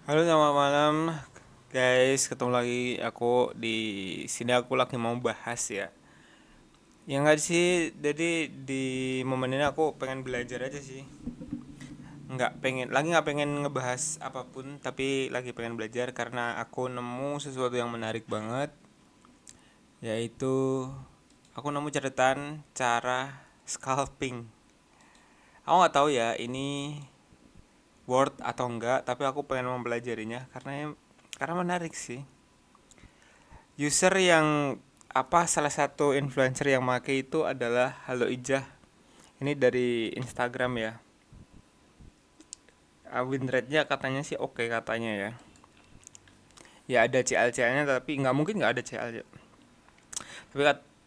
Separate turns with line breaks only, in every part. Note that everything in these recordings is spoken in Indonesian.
Halo, selamat malam guys. Ketemu lagi aku di sini. Aku lagi mau bahas ya. Ya nggak sih. Jadi di momen ini aku pengen belajar aja sih. Nggak pengen ngebahas apapun, tapi lagi pengen belajar karena aku nemu sesuatu yang menarik banget, yaitu aku nemu catatan cara scalping. Aku nggak tahu ya ini word atau enggak, tapi aku pengen mempelajarinya karena menarik sih. User yang salah satu influencer yang make itu adalah Halo Ijah. Ini dari Instagram ya. Win rate-nya katanya sih oke katanya ya. Ya ada CL-CL-nya tapi nggak mungkin nggak ada CL ya. Tapi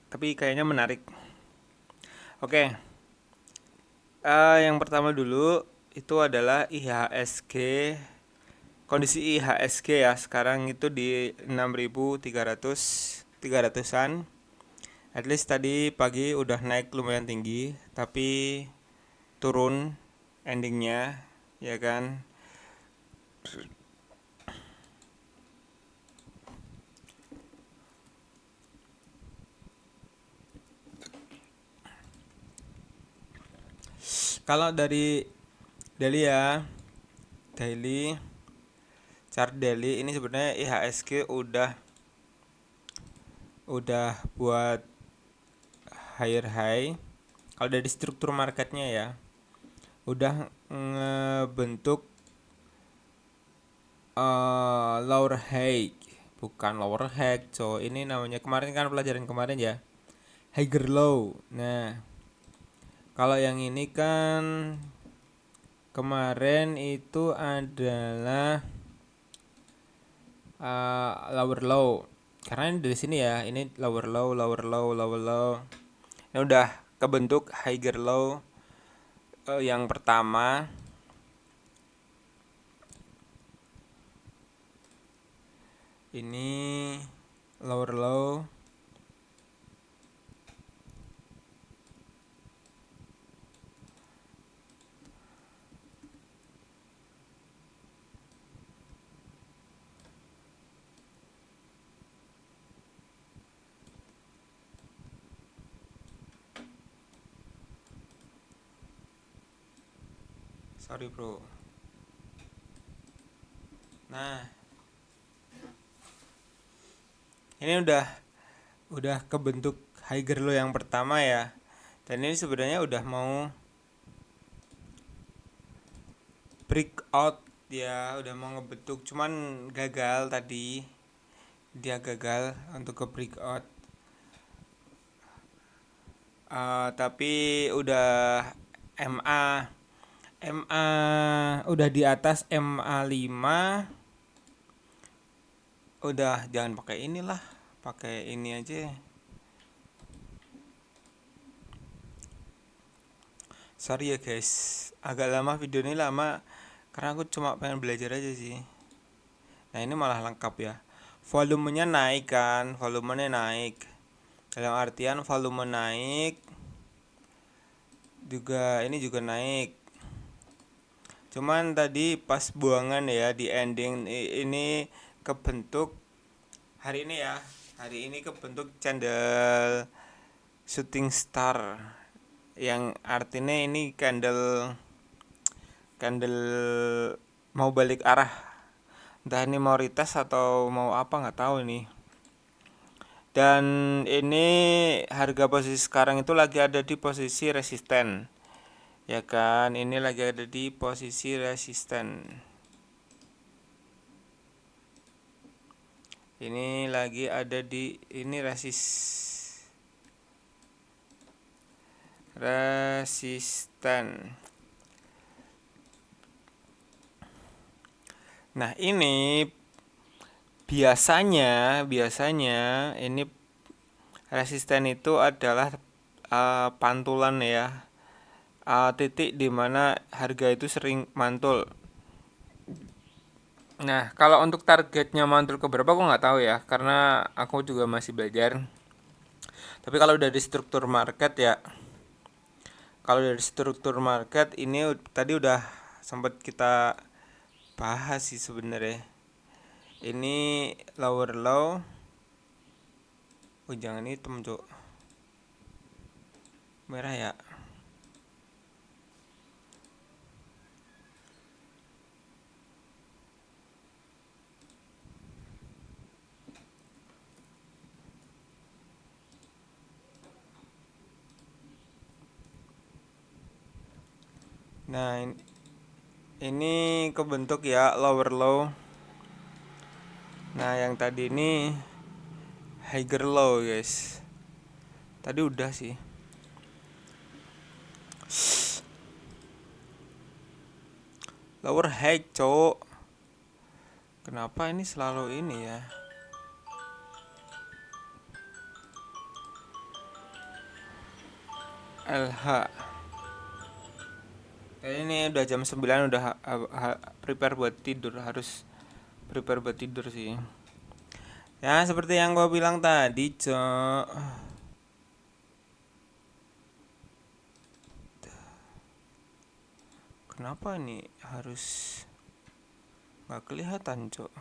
tapi kayaknya menarik. Oke, yang pertama dulu itu adalah IHSG. Kondisi IHSG ya sekarang itu di 6.300 300-an. At least tadi pagi udah naik lumayan tinggi, tapi turun endingnya, ya kan. Kalau dari daily ya, daily chart daily ini sebenarnya IHSG udah buat higher high. Kalau dari struktur marketnya ya, udah ngebentuk lower high, bukan lower high. So ini namanya, kemarin kan pelajaran kemarin ya, higher low. Nah, kalau yang ini kan kemarin itu adalah lower low. Karena ini dari sini ya, ini lower low, lower low, lower low. Ini udah kebentuk higher low yang pertama. Ini lower low. Sorry bro. Nah, ini udah kebentuk higher low yang pertama ya. Dan ini sebenarnya udah mau breakout ya, udah mau ngebentuk, cuman gagal tadi. Dia gagal untuk ke breakout. Tapi udah MA MA udah di atas MA 5. Udah, jangan pakai inilah, pakai ini aja. Sorry ya guys, agak lama video ini, lama karena aku cuma pengen belajar aja sih. Nah ini malah lengkap ya. Volumenya naik kan, volumenya naik. Dalam artian volume naik, juga ini juga naik. Cuman tadi pas buangan ya di ending ini kebentuk hari ini ya. Hari ini kebentuk candle shooting star, yang artinya ini candle candle mau balik arah. Entah ini mau retest atau mau apa, nggak tahu ini. Dan ini harga posisi sekarang itu lagi ada di posisi resisten. Ya kan, ini lagi ada di posisi resisten. Ini lagi ada di ini resisten. Nah, ini biasanya ini resisten itu adalah pantulan ya. Titik di mana harga itu sering mantul. Nah, kalau untuk targetnya mantul ke berapa aku nggak tahu ya, karena aku juga masih belajar. Tapi kalau dari struktur market ini tadi udah sempat kita bahas sih sebenarnya. Ini lower low. Oh jangan hitam cok, merah ya. Nah ini kebentuk ya lower low. Nah yang tadi ini higher low guys. Tadi udah sih. Lower high cok. Kenapa ini selalu ini ya? LH. Ini udah jam 9, udah prepare buat tidur, harus prepare buat tidur sih. Ya seperti yang gue bilang tadi cok. Kenapa ini harus nggak kelihatan cok?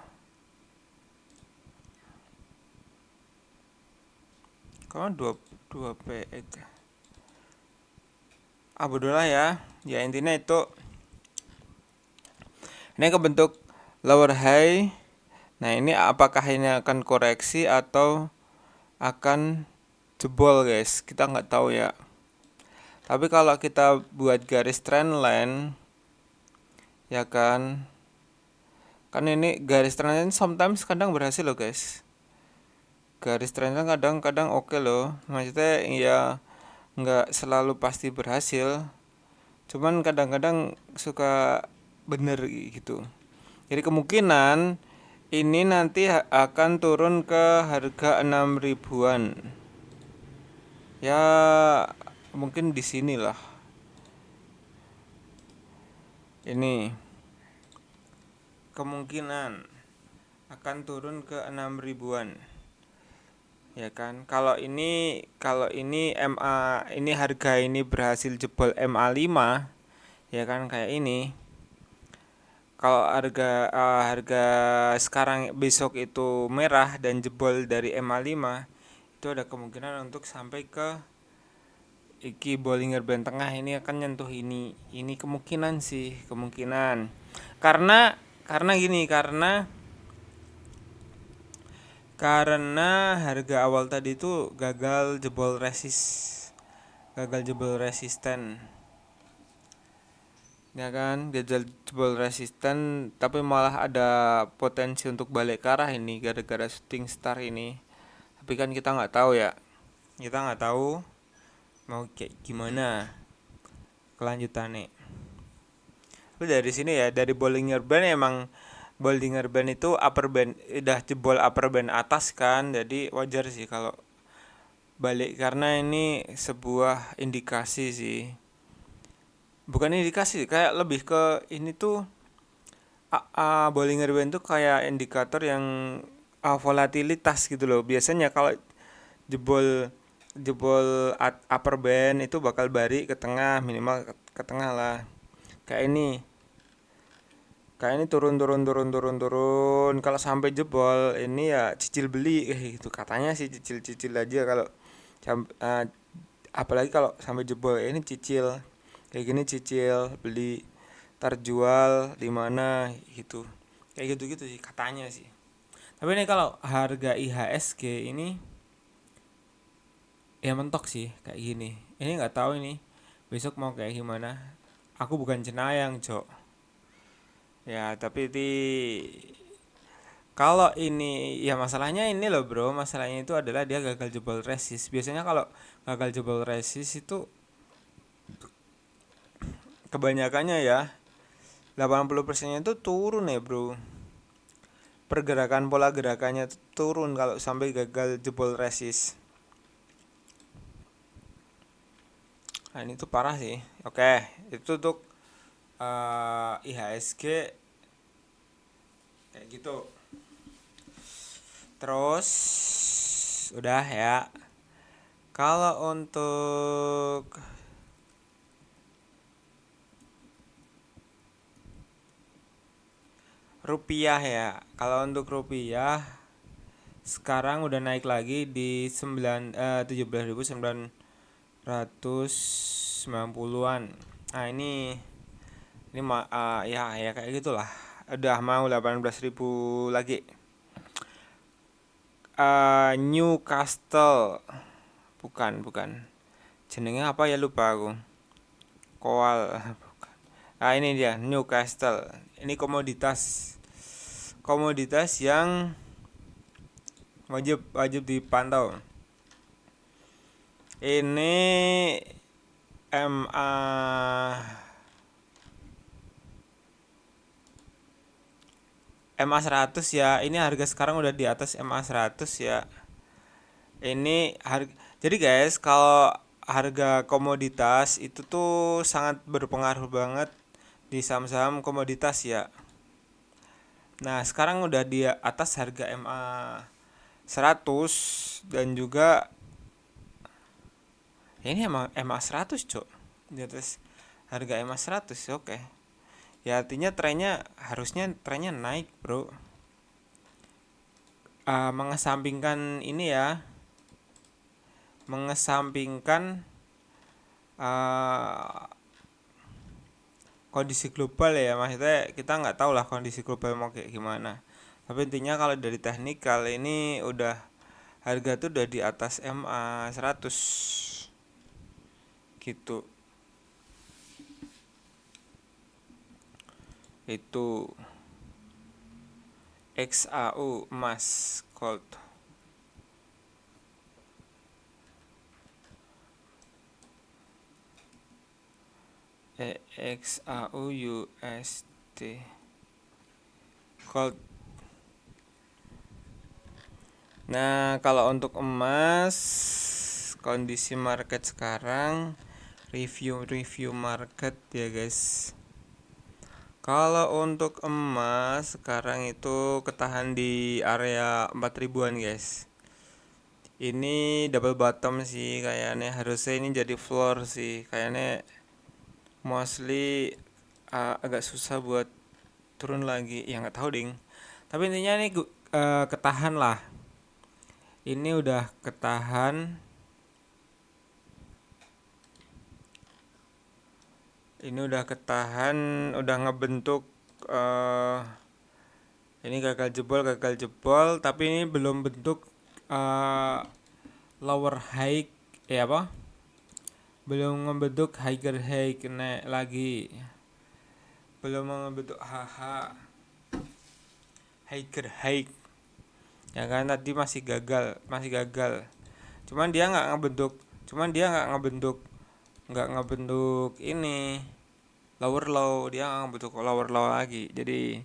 Kamu 2 PX. Bodoh lah ya. Ya intinya itu. Ini kebentuk lower high. Nah ini apakah ini akan koreksi atau akan jebol guys? Kita nggak tahu ya. Tapi kalau kita buat garis trendline, ya kan ini garis trendline sometimes kadang berhasil loh guys. Garis trendline kadang-kadang oke loh. Maksudnya ya nggak selalu pasti berhasil. Cuman kadang-kadang suka bener gitu. Jadi kemungkinan ini nanti akan turun ke harga 6 ribuan. Ya mungkin di sinilah. Ini kemungkinan akan turun ke 6 ribuan. Ya kan? Kalau ini MA, ini harga ini berhasil jebol MA5, ya kan kayak ini. Kalau harga sekarang besok itu merah dan jebol dari MA5, itu ada kemungkinan untuk sampai ke iki Bollinger Band tengah, ini akan nyentuh ini. Ini kemungkinan sih, kemungkinan. Karena gini, karena harga awal tadi itu gagal jebol resisten. Ya kan, gagal jebol resisten, tapi malah ada potensi untuk balik ke arah ini gara-gara shooting star ini. Tapi kan kita nggak tahu ya, kita nggak tahu mau kayak gimana kelanjutannya. Tapi dari sini ya, dari Bollinger Band, emang Bollinger Band itu upper band udah jebol upper band atas kan, jadi wajar sih kalau balik, karena ini sebuah indikasi sih. Bukan indikasi, kayak lebih ke ini tuh Bollinger Band tuh kayak indikator yang volatilitas gitu loh. Biasanya kalau jebol jebol upper band itu bakal balik ke tengah, minimal ke tengah lah. Kayak ini turun. Kalau sampai jebol ini ya cicil beli gitu katanya sih, cicil aja kalau apalagi kalau sampai jebol ini cicil kayak gini, cicil beli terjual di mana gitu, kayak gitu sih katanya sih. Tapi ini kalau harga IHSG ini ya mentok sih kayak gini. Ini nggak tahu ini besok mau kayak gimana. Aku bukan cenayang cok ya, tapi kalau ini ya masalahnya ini loh bro, masalahnya itu adalah dia gagal jebol resist. Biasanya kalau gagal jebol resist itu kebanyakannya ya 80%-nya itu turun ya bro. Pergerakan pola gerakannya turun kalau sampai gagal jebol resist. Nah ini tuh parah sih. Oke, itu untuk IHSG kayak gitu. Terus udah ya. Kalau untuk rupiah ya. Kalau untuk rupiah sekarang udah naik lagi di 17.990-an. Nah, ya kayak gitulah. Udah mau 18.000 lagi. Newcastle. Bukan. Jenengnya apa ya, lupa aku. Koal. Nah, ini dia Newcastle. Ini komoditas. Komoditas yang wajib dipantau. Ini MA MA 100 ya. Ini harga sekarang udah di atas MA 100 ya. Ini harga. Jadi guys, kalau harga komoditas itu tuh sangat berpengaruh banget di saham-saham komoditas ya. Nah, sekarang udah di atas harga MA 100 dan juga ini emang MA 100, Cok. Di atas harga MA 100. Oke. Ya artinya harusnya trennya naik, Bro. Mengesampingkan ini ya, mengesampingkan uh, kondisi global ya, maksudnya kita nggak tahu lah kondisi global mau kayak gimana, tapi intinya kalau dari teknikal ini udah harga tuh udah di atas MA 100 gitu. Itu XAU emas gold. XAU USD gold. Nah, kalau untuk emas, kondisi market sekarang, review market ya guys. Kalau untuk emas sekarang itu ketahan di area 4.000-an guys. Ini double bottom sih kayaknya, harusnya ini jadi floor sih kayaknya, mostly agak susah buat turun lagi ya, nggak tahu ding, tapi intinya ini ketahan lah. Ini udah ketahan. Ini udah ketahan, udah ngebentuk ini gagal jebol, tapi ini belum bentuk lower high apa? Belum ngebentuk higher high naik lagi. Belum ngebentuk higher high. Ya kan tadi masih gagal. Cuman dia nggak ngebentuk ini lower low, dia nggak ngebentuk lower low lagi. Jadi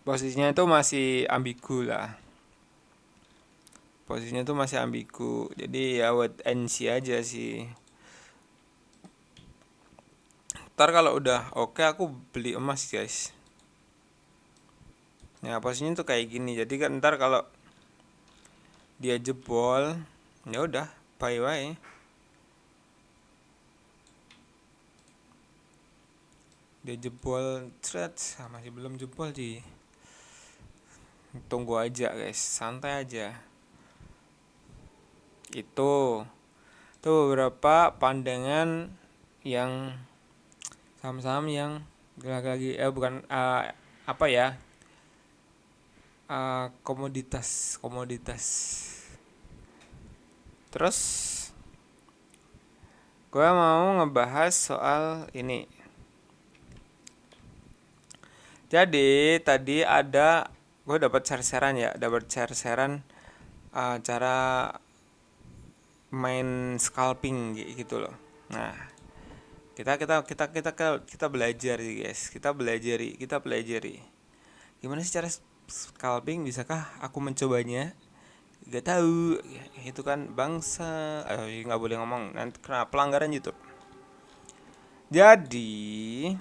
posisinya itu masih ambigu lah. Jadi ya wait and see aja sih. Ntar kalau udah oke aku beli emas guys. Ya posisinya tuh kayak gini. Jadi kan ntar kalau dia jebol, ya udah bye bye. Dia jebol, masih belum jebol sih. Tunggu aja guys, santai aja. Itu beberapa pandangan yang saham-saham yang lagi bukan apa ya, komoditas. Terus gue mau ngebahas soal ini. Jadi tadi gue dapat share-sharean cara main scalping gitu loh. Nah, kita belajar sih guys. Kita pelajari. Gimana sih cara scalping? Bisakah aku mencobanya? Gak tahu. Itu kan bangsa. Nggak boleh ngomong. Nanti kena pelanggaran YouTube. Jadi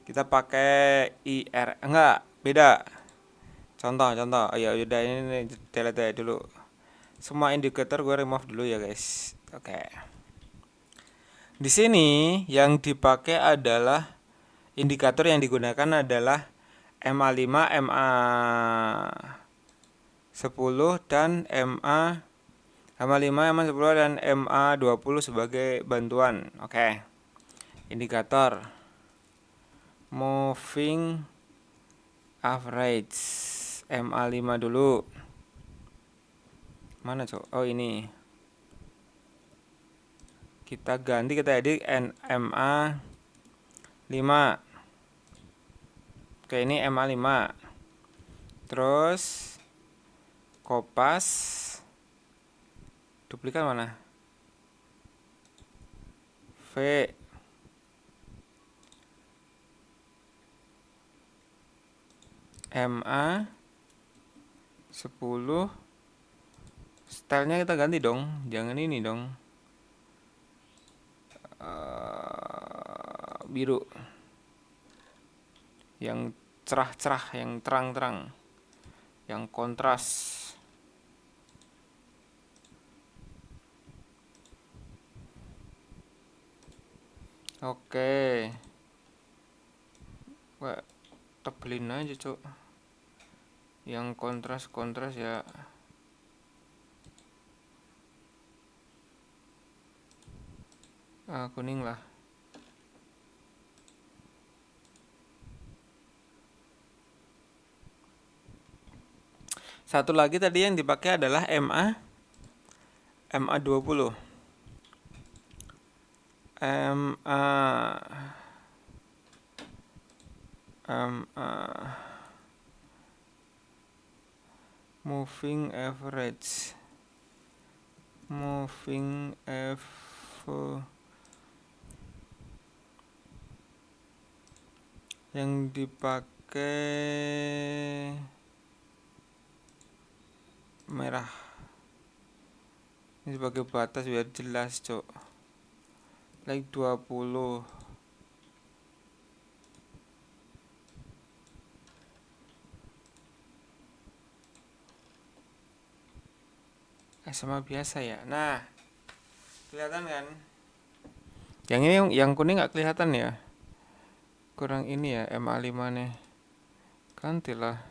kita pakai enggak, beda. Contoh. Ya udah ini delete dulu. Semua indikator gue remove dulu ya guys. Oke. Di sini yang dipakai adalah indikator yang digunakan adalah MA5, MA10 dan MA5, MA10 dan MA20 sebagai bantuan. Oke. Indikator moving average MA5 dulu. Mana, Cok? Oh, ini. Kita ganti, kita edit MA5. Oke, ini MA5. Terus kopas duplikat mana? V. MA10. Stylenya kita ganti dong, jangan ini dong. Biru. Yang cerah-cerah, yang terang-terang, yang kontras. Oke. Wah, tebelin aja, Cok. Yang kontras ya. Kuning lah. Satu lagi tadi yang dipakai adalah MA20. Moving average. Yang dipakai merah. Ini sebagai batas biar jelas, Cok. Like 20. Sama biasa ya. Nah, kelihatan kan? Yang ini yang kuning nggak kelihatan ya? Kurang ini ya, MA5 nih. Gantilah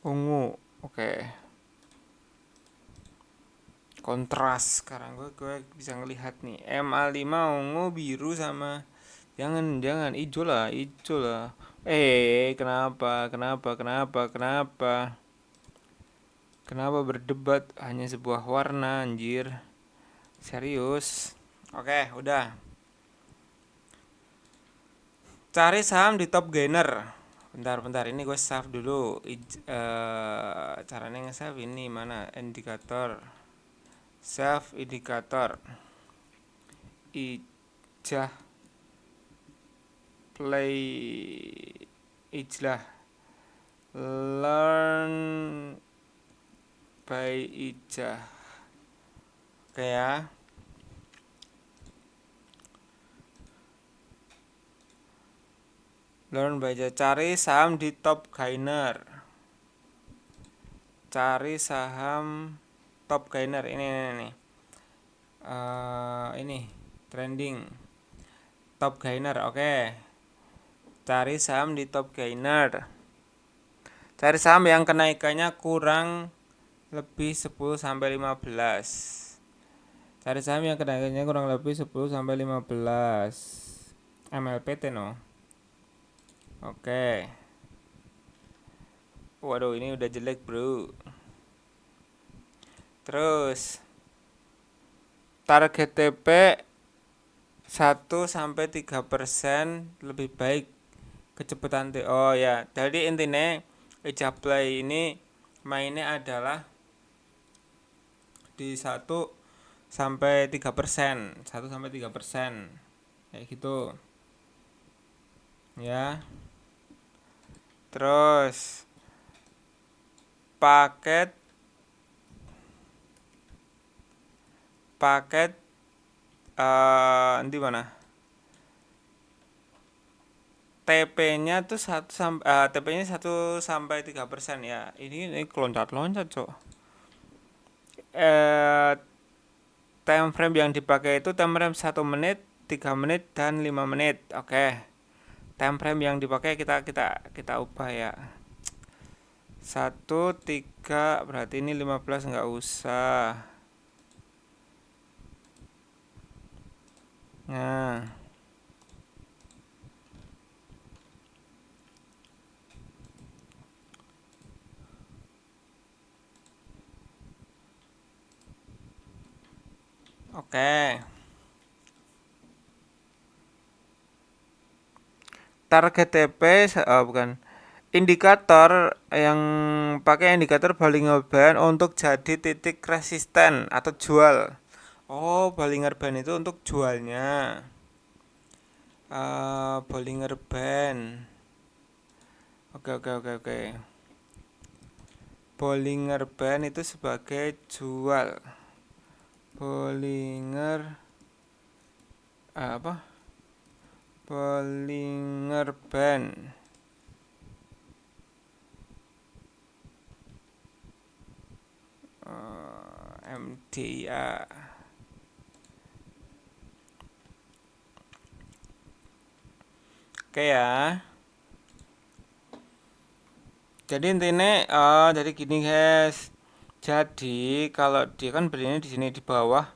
ungu. Oke. Kontras. Sekarang gue bisa ngelihat nih. MA5 ungu, biru sama jangan hijau lah. Kenapa berdebat hanya sebuah warna, anjir? Serius. Oke, udah. Cari saham di top gainer. Bentar, ini gue save dulu. Caranya nge-save ini mana? Indikator. Save indikator. Ijah. Play. Ijlah. Learn by Ijah. Oke ya. Learn by Ijah. Cari saham di top gainer. Cari saham top gainer. Ini. Ini trending top gainer. Oke. Cari saham di top gainer. Cari saham yang kenaikannya kurang lebih 10 sampai 15. Cari saham yang kenaikannya kurang lebih 10 sampai 15. MLPT no. Oke. Waduh, ini udah jelek, Bro. Terus target TP 1 sampai 3% lebih baik kecepatan Oh ya, jadi intinya Ijah Play ini mainnya adalah di 1 sampai 3%, 1 sampai 3%. Kayak gitu. Ya. Terus paket di mana? TP-nya tuh 1 sampai 3% ya. Ini keloncat-loncat, Cok. Time frame yang dipakai itu time frame 1 menit, 3 menit dan 5 menit. Oke. time frame yang dipakai kita ubah ya. 1, 3 berarti ini 15 nggak usah. Nah, oke. Target TP bukan. Indikator yang pakai indikator Bollinger Band untuk jadi titik resisten atau jual. Oh, Bollinger Band itu untuk jualnya. Bollinger Band. Oke. Bollinger Band itu sebagai jual. Bollinger apa? Bollinger Band. MDA. Oke ya. Jadi intinya jadi gini guys. Jadi kalau dia kan belinya di sini di bawah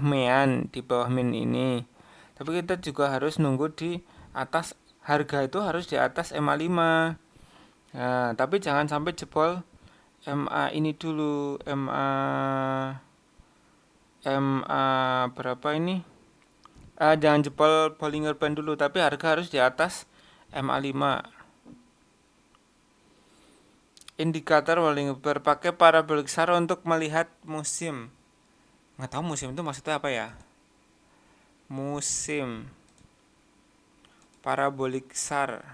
mean, di bawah min ini. Tapi kita juga harus nunggu di atas, harga itu harus di atas MA5. Nah, tapi jangan sampai jebol MA ini dulu, MA berapa ini? Jangan jebol Bollinger Band dulu, tapi harga harus di atas MA5. Indikator Bollinger Band pakai parabolik SAR untuk melihat musim. Nggak tahu musim itu maksudnya apa ya? Musim parabolik SAR.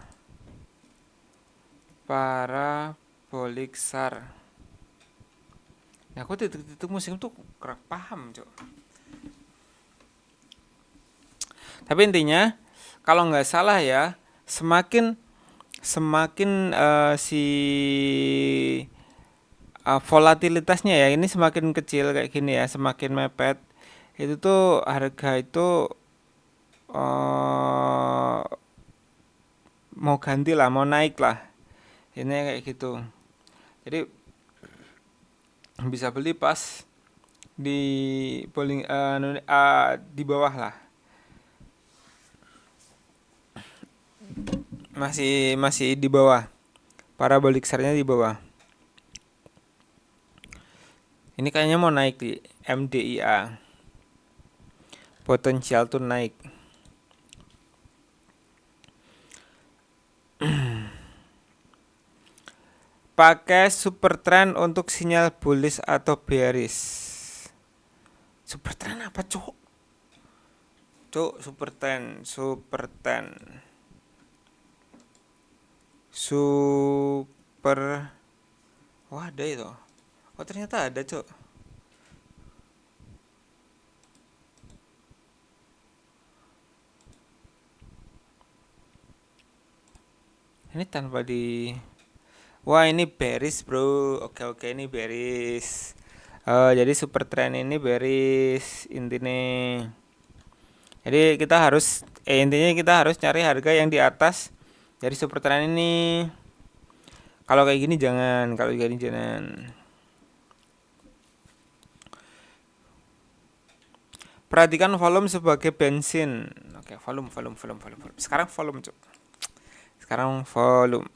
Parabolik SAR. Nah, aku titik-titik musim tuh kurang paham, Cok. Tapi intinya kalau nggak salah ya, semakin si volatilitasnya ya ini semakin kecil kayak gini ya, semakin mepet, itu tuh harga itu mau ganti lah, mau naik lah, ini kayak gitu. Jadi bisa beli pas di di bawah lah, masih di bawah, parabolik SAR-nya di bawah. Ini kayaknya mau naik di MDIA, potensial tuh naik. Pakai super trend untuk sinyal bullish atau bearish. Super trend apa, Cuk? Super trend. Wah, ada itu. Oh, ternyata ada, Cuk. Ini tanpa di. Wah, ini bearish, Bro. Oke, ini bearish. Jadi super trend ini bearish intinya. Jadi intinya kita harus cari harga yang di atas dari super trend ini. Kalau kayak gini jangan, Perhatikan volume sebagai bensin. Oke, volume. Sekarang volume, Cuk. Sekarang volume.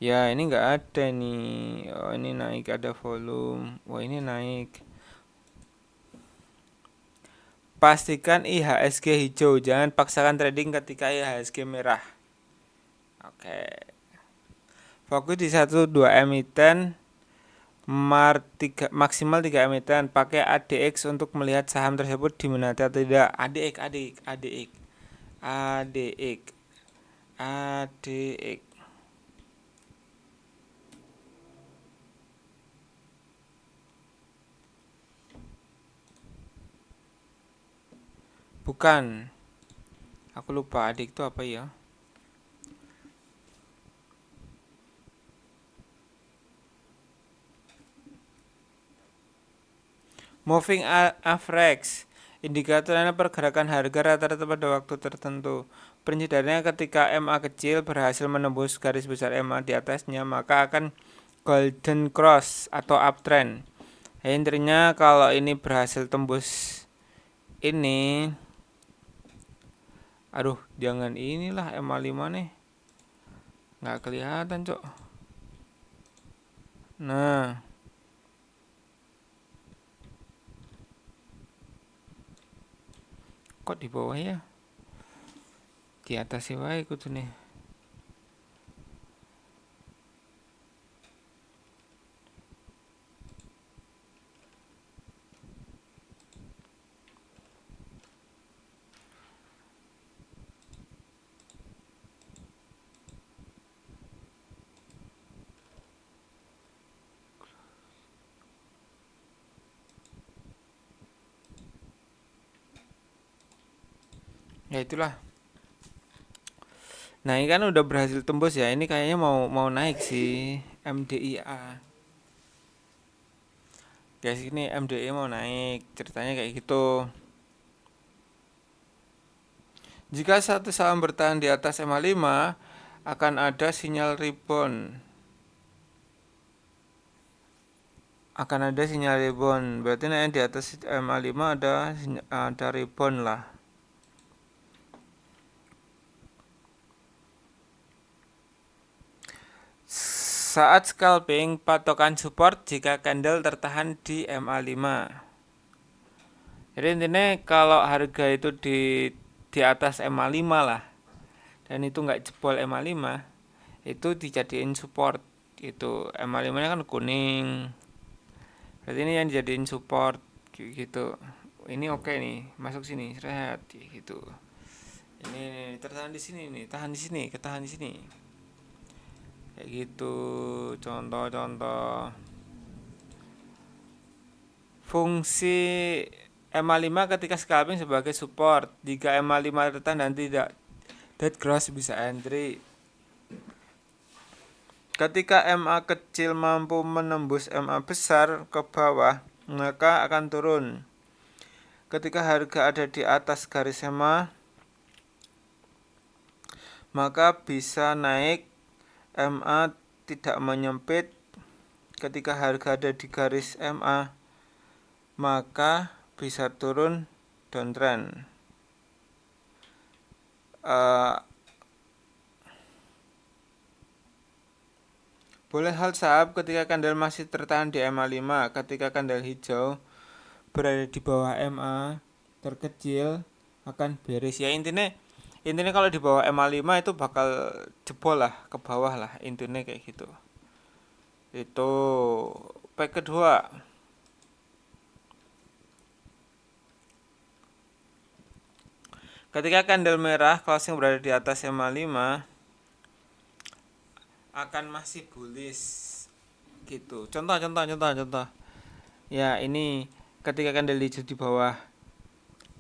Ya, ini nggak ada nih. Oh, ini naik, ada volume. Wah, ini naik. Pastikan IHSG hijau. Jangan paksakan trading ketika IHSG merah. Oke. Fokus di 1-2 emiten. Maksimal 3 emiten. Pakai ADX untuk melihat saham tersebut diminati atau tidak. ADX. Bukan. Aku lupa adik itu apa ya? Moving average, indikatornya pergerakan harga rata-rata pada waktu tertentu. Prinsipnya ketika MA kecil berhasil menembus garis besar MA di atasnya, maka akan golden cross atau uptrend. Intinya kalau ini berhasil tembus ini, aduh jangan inilah MA5 nih, nggak kelihatan cok. Nah, kok di bawah ya? Di atas sih wae kudu nih. Ya itulah. Nah ini kan udah berhasil tembus ya. Ini kayaknya mau naik sih MDIA. Guys ini MDI mau naik. Ceritanya kayak gitu. Jika satu saham bertahan di atas MA5 akan ada sinyal rebound. Berarti naik di atas MA5 ada rebound lah. Saat scalping, patokan support jika candle tertahan di MA5. Jadi intinya kalau harga itu di atas MA5 lah, dan itu nggak jebol MA5, itu dijadiin support. Itu MA5 nya kan kuning, berarti ini yang dijadiin support gitu. Ini oke nih, masuk sini, rehat gitu. Ini tertahan di sini nih, tahan di sini, ketahan di sini. Kayak gitu, contoh-contoh. Fungsi MA5 ketika scalping sebagai support. Jika MA5 tertahan dan tidak dead cross bisa entry. Ketika MA kecil mampu menembus MA besar ke bawah, maka akan turun. Ketika harga ada di atas garis MA, maka bisa naik. MA tidak menyempit. Ketika harga ada di garis MA, maka bisa turun downtrend. Boleh hold saham ketika candle masih tertahan di MA5. Ketika candle hijau berada di bawah MA terkecil akan bearish. Ya intinya kalau di bawah MA5 itu bakal jebol lah, ke bawah lah, intinya kayak gitu. Itu pack kedua. Ketika candle merah closing berada di atas MA5 akan masih bullish gitu. Contoh. Ya ini ketika candle hijau di bawah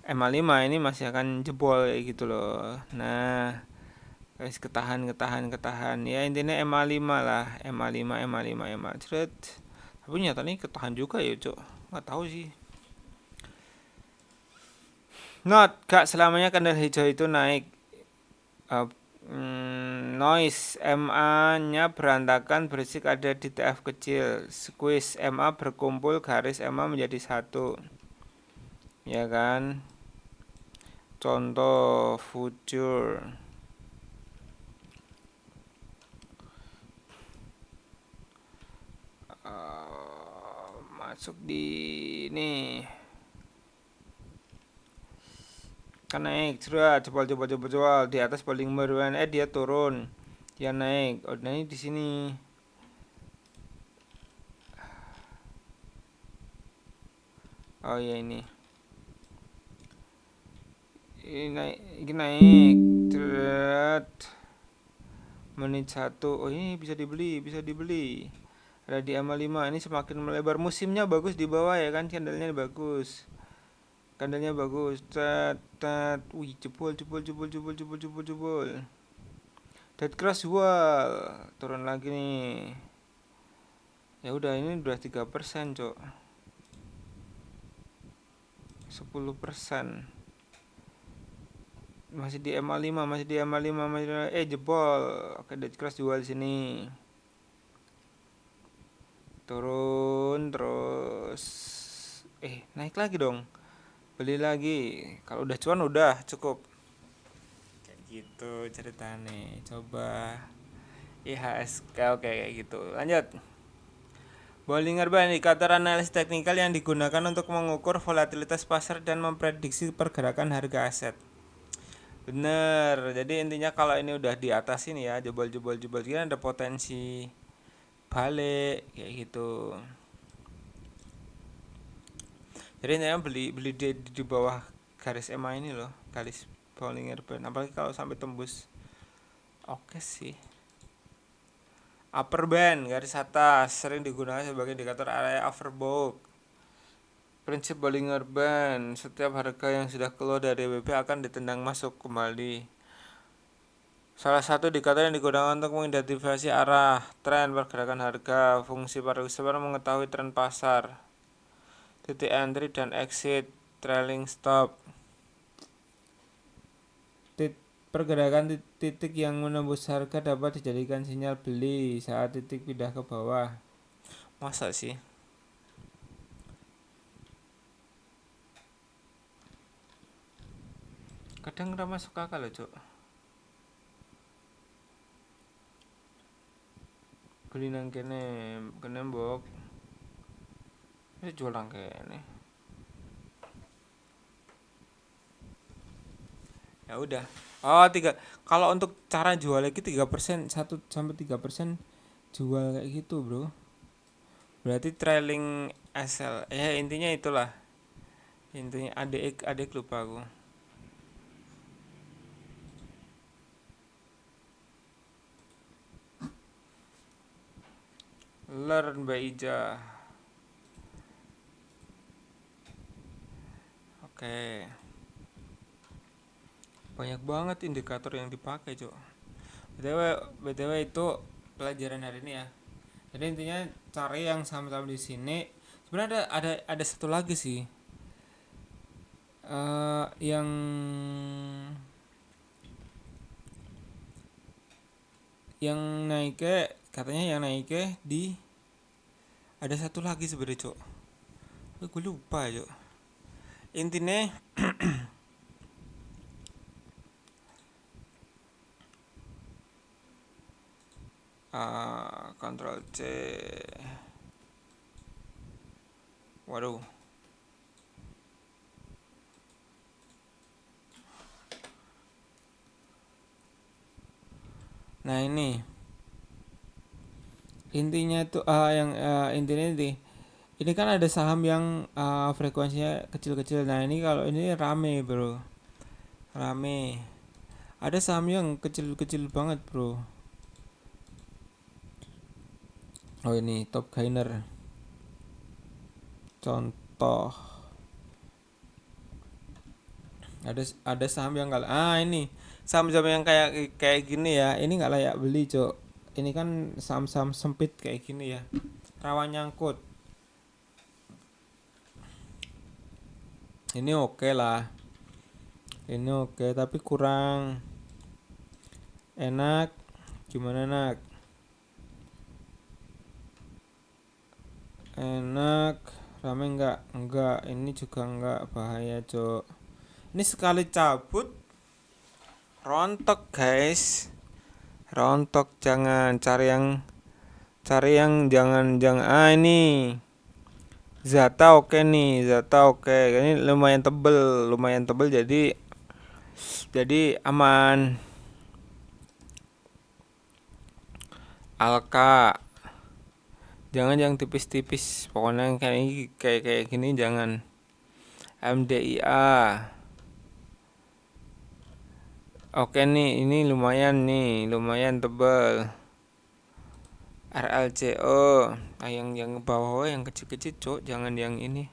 MA5 ini masih akan jebol kayak gitu loh. Nah, guys ketahan. Ya intinya MA5 lah, MA5. Cret. Tapi nyatanya ketahan juga ya, Cok. Nggak tahu sih. Gak selamanya candle hijau itu naik. Noise MA nya berantakan, berisik, ada di TF kecil. Squeeze MA berkumpul, garis MA menjadi satu. Ya kan? Contoh future. Masuk di ini. Kan naik, sudah jebol di atas paling meruan, dia turun, dia naik. Oh, naik di sini. Oh ya ini naik, Tret. Menit 1. Oh ini bisa dibeli. Ada di MA5 ini semakin melebar. Musimnya bagus di bawah ya kan, candlenya bagus. Wih, jebol. Dead cross wall. Turun lagi nih. Ya udah ini udah 3%, Cok. 10%. Masih di MA5, masih di MA5, jebol. Oke, Dead Cross jual di sini. Turun terus. Naik lagi dong. Beli lagi. Kalau udah cuan udah cukup. Kayak gitu ceritanya. Coba IHSG oke kayak gitu. Lanjut. Bollinger Band, indikator analisis teknikal yang digunakan untuk mengukur volatilitas pasar dan memprediksi pergerakan harga aset. Bener, jadi intinya kalau ini udah di atas ini ya, jebol gini ada potensi balik kayak gitu. Jadi intinya beli di bawah garis EMA ini loh, garis Bollinger Band. Apalagi kalau sampai tembus. Oke sih. Upper band garis atas sering digunakan sebagai indikator area overbought. Prinsip Bollinger Band, setiap harga yang sudah keluar dari WP akan ditendang masuk kembali. Salah satu indikator yang digunakan untuk mengidentifikasi arah, tren pergerakan harga. Fungsi para mengetahui tren pasar, titik entry dan exit, trailing stop. Pergerakan titik yang menembus harga dapat dijadikan sinyal beli saat titik pindah ke bawah. Masa sih? Kadang ora masuk akal loh, Cuk. Beli nang kene mbok. Wis jual nang kene. Ya udah. Oh, kalau untuk cara jual lagi 3%, 1-3% jual kayak gitu, Bro. Berarti trailing SL. Intinya itulah. Intinya adik lupa aku. Learn by Ija. Oke. Banyak banget indikator yang dipakai, Cok. BTW itu pelajaran hari ini ya. Jadi intinya cari yang sama-sama di sini. Sebenarnya ada satu lagi sih. Yang naik katanya yang naik di ada satu lagi sebenarnya, Cok. Gue lupa, Cok. Intinya Ctrl C. Waduh. Nah ini intinya tuh intinya ini kan ada saham yang frekuensinya kecil-kecil. Nah ini kalau ini rame, bro, rame. Ada saham yang kecil-kecil banget, bro. Oh ini top gainer contoh. Ada saham yang enggak ini saham-saham yang kayak gini ya, ini nggak layak beli, Cok. Ini kan saham-saham sempit kayak gini ya, rawan nyangkut. Ini oke lah, ini oke tapi kurang enak. Gimana nak? Enak rame enggak, ini juga enggak, bahaya, Cok. Ini sekali cabut rontok, guys. Rontok, jangan cari yang jangan ini Zata oke nih, Zata oke. Ini lumayan tebel jadi aman. Alka jangan yang tipis-tipis, pokoknya kayak gini jangan. MDIA oke nih, ini lumayan tebal. RLCO yang bawah, yang kecil-kecil, Cok, jangan yang ini.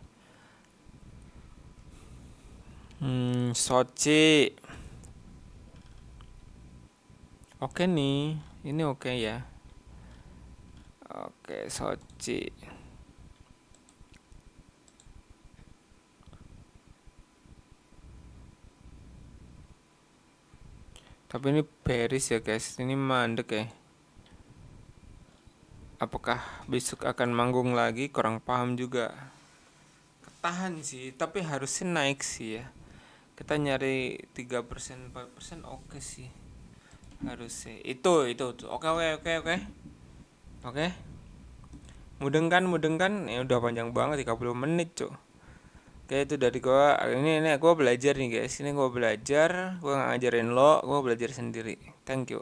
Soci oke nih, ini oke ya. Oke, Soci Tapi ini bearish ya guys, ini mandek ya. Apakah besok akan manggung lagi? Kurang paham juga. Ketahan sih, tapi harusnya naik sih ya. Kita nyari 3% 4% oke sih. Harusnya. Itu. Oke. Oke. Mudeng kan? Ya udah panjang banget 30 menit, Cuk. Oke, itu dari gua. Ini gua belajar nih, guys. Ini gua belajar, gua ngajarin lo, gua belajar sendiri. Thank you.